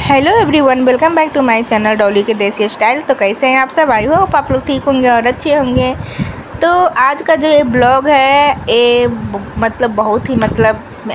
Hello everyone, welcome back to my channel Dolly के desi style. तो कैसे हैं आप सब? आई होप आप लोग ठीक होंगे और अच्छे होंगे। तो आज का जो ये ब्लॉग है ये बहुत ही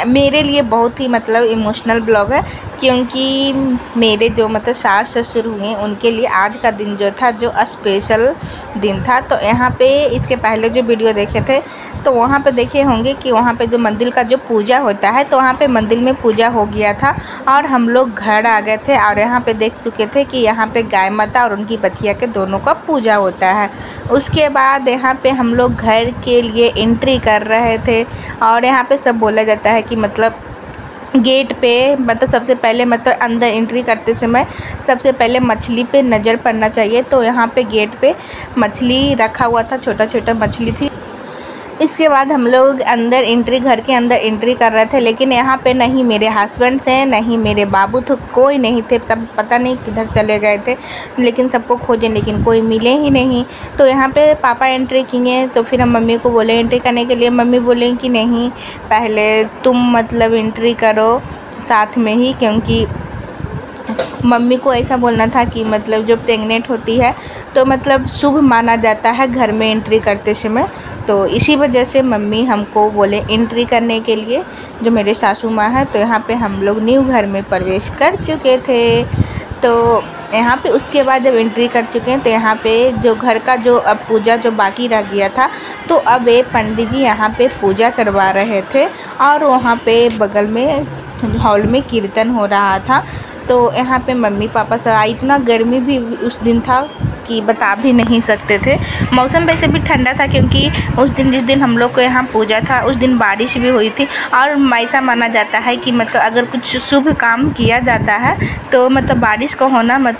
मेरे लिए बहुत ही इमोशनल ब्लॉग है, क्योंकि मेरे जो सास ससुर हुए उनके लिए आज का दिन जो था जो स्पेशल दिन था। तो यहाँ पे इसके पहले जो वीडियो देखे थे तो वहाँ पे देखे होंगे कि वहाँ पे जो मंदिर का जो पूजा होता है तो वहाँ पे मंदिर में पूजा हो गया था और हम लोग घर आ गए थे और यहाँ पे देख चुके थे कि यहाँ पे गाय माता और उनकी बच्चिया के दोनों का पूजा होता है। उसके बाद यहाँ पे हम लोग घर के लिए एंट्री कर रहे थे और यहाँ पे सब बोला जाता है कि गेट पे सबसे पहले अंदर एंट्री करते समय सबसे पहले मछली पे नज़र पड़ना चाहिए। तो यहाँ पे गेट पे मछली रखा हुआ था, छोटा छोटा मछली थी। इसके बाद हम लोग घर के अंदर एंट्री कर रहे थे, लेकिन यहाँ पे नहीं मेरे हस्बैंड थे नहीं मेरे बाबू थे, कोई नहीं थे। सब पता नहीं किधर चले गए थे, लेकिन सबको खोजे लेकिन कोई मिले ही नहीं। तो यहाँ पे पापा एंट्री किए तो फिर हम मम्मी को बोले एंट्री करने के लिए। मम्मी बोले कि नहीं, पहले तुम एंट्री करो साथ में ही, क्योंकि मम्मी को ऐसा बोलना था कि जो प्रेग्नेंट होती है तो शुभ माना जाता है घर में एंट्री करते समय। तो इसी वजह से मम्मी हमको बोले एंट्री करने के लिए, जो मेरे सासू माँ है। तो यहाँ पे हम लोग न्यू घर में प्रवेश कर चुके थे। तो यहाँ पे उसके बाद जब एंट्री कर चुके हैं तो यहाँ पे जो घर का जो अब पूजा जो बाकी रह गया था, तो अब ये पंडित जी यहाँ पे पूजा करवा रहे थे और वहाँ पे बगल में हॉल में कीर्तन हो रहा था। तो यहाँ पे मम्मी पापा सब आए। इतना गर्मी भी उस दिन था कि बता भी नहीं सकते थे। मौसम वैसे भी ठंडा था, क्योंकि उस दिन जिस दिन हम लोग को यहाँ पूजा था उस दिन बारिश भी हुई थी। और ऐसा माना जाता है कि अगर कुछ शुभ काम किया जाता है तो बारिश का होना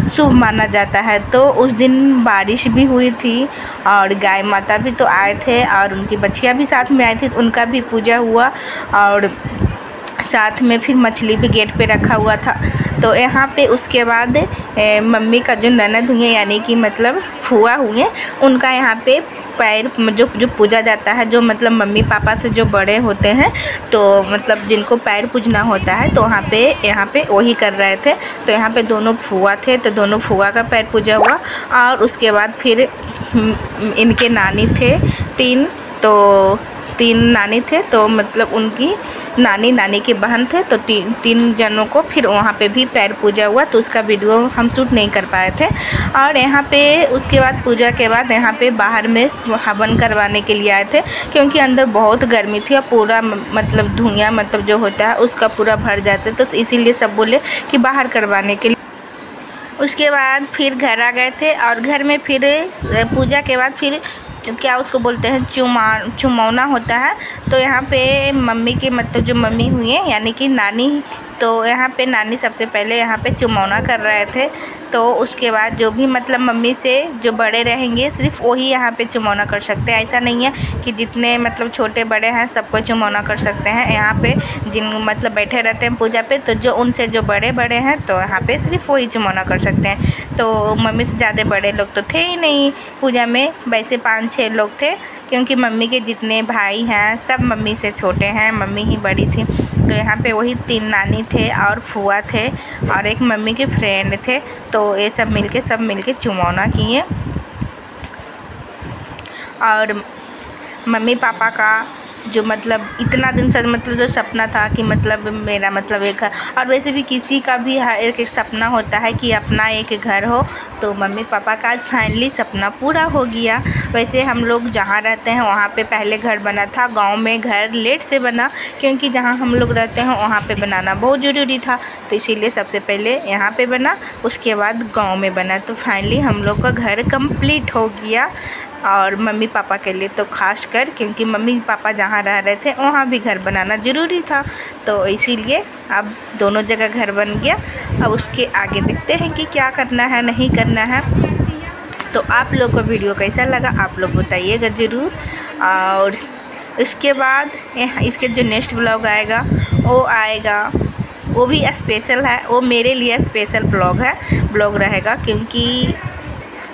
शुभ माना जाता है। तो उस दिन बारिश भी हुई थी और गाय माता भी तो आए थे और उनकी बच्चियाँ भी साथ में आई थी, उनका भी पूजा हुआ और साथ में फिर मछली भी गेट पे रखा हुआ था। तो यहाँ पे उसके बाद मम्मी का जो ननद हुए यानी कि फूआ हुए, उनका यहाँ पे पैर जो पूजा जाता है, जो मम्मी पापा से जो बड़े होते हैं तो जिनको पैर पूजना होता है, तो यहाँ पे वही कर रहे थे। तो यहाँ पे दोनों फूआ थे तो दोनों फूआ का पैर पूजा हुआ। और उसके बाद फिर इनके नानी थे तीन नानी थे, तो उनकी नानी के बहन थे, तो तीन जनों को फिर वहाँ पे भी पैर पूजा हुआ। तो उसका वीडियो हम शूट नहीं कर पाए थे। और यहाँ पे उसके बाद पूजा के बाद यहाँ पे बाहर में हवन करवाने के लिए आए थे, क्योंकि अंदर बहुत गर्मी थी और पूरा धुआं जो होता है उसका पूरा भर जाता है। तो इसीलिए सब बोले कि बाहर करवाने के लिए। उसके बाद फिर घर आ गए थे और घर में फिर पूजा के बाद फिर क्या उसको बोलते हैं चुमौना होता है। तो यहाँ पे मम्मी के जो मम्मी हुई है यानी कि नानी, तो यहाँ पे नानी सबसे पहले यहाँ पे चुमौना कर रहे थे। तो उसके बाद जो भी मम्मी से जो बड़े रहेंगे सिर्फ वही यहाँ पे चुमौना कर सकते हैं। ऐसा नहीं है कि जितने छोटे बड़े हैं सबको चुमौना कर सकते हैं। यहाँ पे जिन बैठे रहते हैं पूजा पे, तो जो उनसे जो बड़े हैं तो यहाँ पे सिर्फ वही चुमौना कर सकते हैं। तो मम्मी से ज़्यादा बड़े लोग तो थे ही नहीं पूजा में, वैसे 5-6 लोग थे, क्योंकि मम्मी के जितने भाई हैं सब मम्मी से छोटे हैं, मम्मी ही बड़ी थी। तो यहाँ पे वही 3 नानी थे और फूआ थे और एक मम्मी के फ्रेंड थे। तो ये सब मिलके चुमौना किए। और मम्मी पापा का जो इतना दिन से जो सपना था कि मेरा एक घर, और वैसे भी किसी का भी एक सपना होता है कि अपना एक घर हो। तो मम्मी पापा का आज फाइनली सपना पूरा हो गया। वैसे हम लोग जहाँ रहते हैं वहाँ पे पहले घर बना था, गांव में घर लेट से बना, क्योंकि जहाँ हम लोग रहते हैं वहाँ पे बनाना बहुत ज़रूरी था। तो इसीलिए सबसे पहले यहाँ पे बना, उसके बाद गाँव में बना। तो फाइनली हम लोग का घर कंप्लीट हो गया। और मम्मी पापा के लिए तो खास कर, क्योंकि मम्मी पापा जहाँ रह रहे थे वहाँ भी घर बनाना ज़रूरी था। तो इसीलिए अब दोनों जगह घर बन गया। अब उसके आगे देखते हैं कि क्या करना है नहीं करना है। तो आप लोग को वीडियो कैसा लगा आप लोग बताइएगा ज़रूर। और इसके बाद इसके जो नेक्स्ट ब्लॉग आएगा वो भी स्पेशल है, वो मेरे लिए स्पेशल ब्लॉग रहेगा, क्योंकि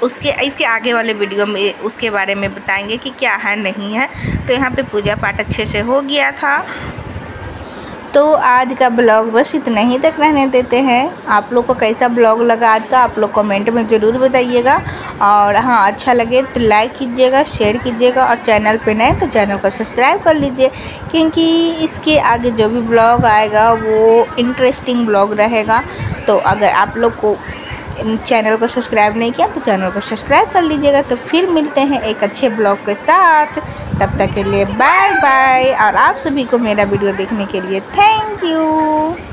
इसके आगे वाले वीडियो में उसके बारे में बताएंगे कि क्या है नहीं है। तो यहाँ पे पूजा पाठ अच्छे से हो गया था। तो आज का ब्लॉग बस इतना ही तक रहने देते हैं। आप लोग को कैसा ब्लॉग लगा आज का, आप लोग कमेंट में ज़रूर बताइएगा। और हाँ, अच्छा लगे तो लाइक कीजिएगा, शेयर कीजिएगा, और चैनल पे नए तो चैनल को सब्सक्राइब कर लीजिए, क्योंकि इसके आगे जो भी ब्लॉग आएगा वो इंटरेस्टिंग ब्लॉग रहेगा। तो अगर आप लोग को चैनल को सब्सक्राइब नहीं किया तो चैनल को सब्सक्राइब कर लीजिएगा। तो फिर मिलते हैं एक अच्छे ब्लॉग के साथ, तब तक के लिए बाय बाय। और आप सभी को मेरा वीडियो देखने के लिए थैंक यू।